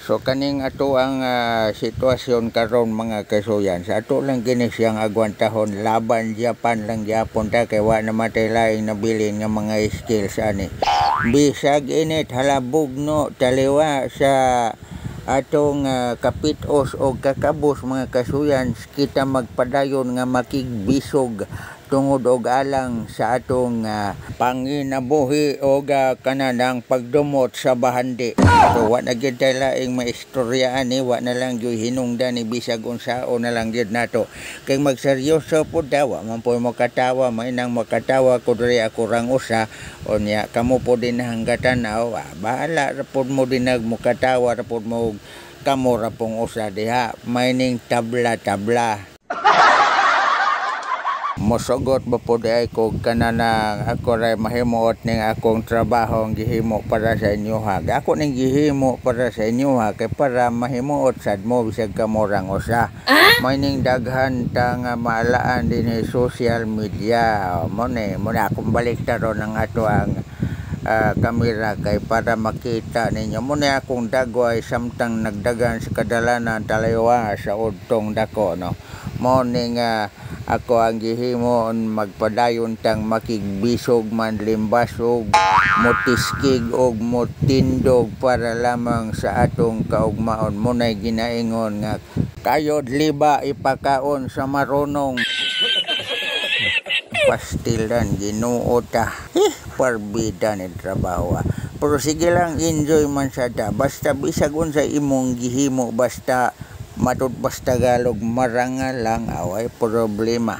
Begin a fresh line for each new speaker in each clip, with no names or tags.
So kaning ato ang sitwasyon karon mga kasuyan, sa ato lang kini siyang agwantahon, laban Japan lang gyapon ta kay wa namatay laing nabilin nga mga skills ani. Bisag init halabog no taliwa sa atong kapitos o kakabos mga kasuyan, kita magpadayon nga makigbisog tungod og alang sa atong panginabuhi o kananang pagdumot sa bahandi. So wa na gyud tay laing maistoryaan ni, wa na lang gyud hinungdan ni bisag unsaon na lang gyud nato. Kay magseryoso pud daw man po mo katawa, mainang makatawa ko diri ako rang usa o niya kamo po din hanggatan bahala ra pud mo dinag mo katawa ra pud mo kamo ra pong usa diha mining tabla-tabla. Mosugot ba po di ay ko kanana ako ray mahimuot ning akong trabaho ang gihimo para sa inyo ha. Ako ning gihimo para sa inyo ha kay para mahimuot sad mo bisag kamorang usa. May ning daghan ta nga maalaan din sa social media. Mo na akong baliktaron ang ato ang kamera kay para makita ninyo. Muna akong dagway samtang nagdagan sa kadalanan talaywa sa udtong dako no. Morning ako ang gihimo magpadayon tang makigbisog man limbasog motiskig og motindog para lamang sa atong kaugmaon. Munay ginaingon nga kayod liba ipakaon sa marunong. Pastilan Ginoo ta. Parbida ni trabaho. Pero sige lang, enjoy man sa ta. Basta bisag unsa imong gihimo, basta matutbas Tagalog marangal lang, away problema.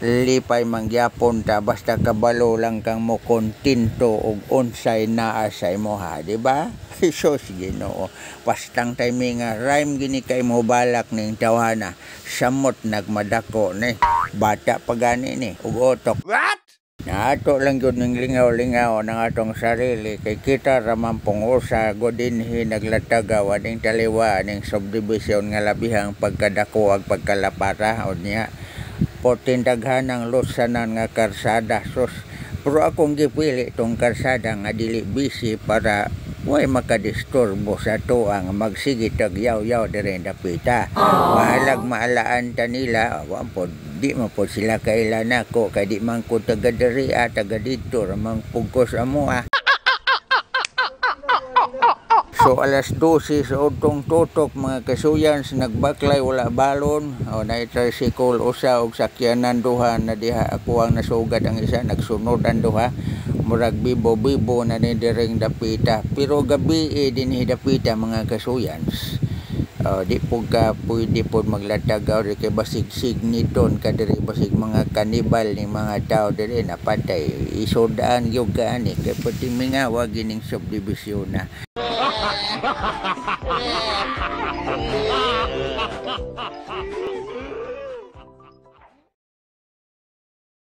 Lipay mangyapon ta, basta kabalo lang kang mo kontento og unsay naa sa imo ha, di ba? So sige no. Pastang timing rhyme gini kay mo balak ning tawhana. Samot nagmadako ni. Bata pa gani ni ug otok. What? Ato lang yun ng lingaw-lingaw ng atong sarili kay kita raman pong usa godinhi naglatagaw aning taliwa aning subdivision nga labihang pagkadako ag pagkalapara o niya potindaghan ng lusanan nga karsada. Sus, pero akong gipili tong karsada nga dili busy para way makadisturbo sa tuang magsigit ag yaw-yaw dire dapita. Mahalag maalaan ta nila wampod di man po sila kailan ako kay di man ko taga diri taga dito ramang pugkos amo So alas 12 sa utong tutok mga kasuyan nagbaklay wala balon o na tricycle usa og sakyanan duha na diha ako ang nasugad ang isa nagsunod ang duha murag bibo-bibo na ni diring dapita pero gabi dinhi dapita mga kasuyan. Di po ka pwede po maglatagaw kay basig signiton ka diri basig mga kanibal ni mga tao diri napatay isodaan gyud ani kay pati mingawa gining subdivision na.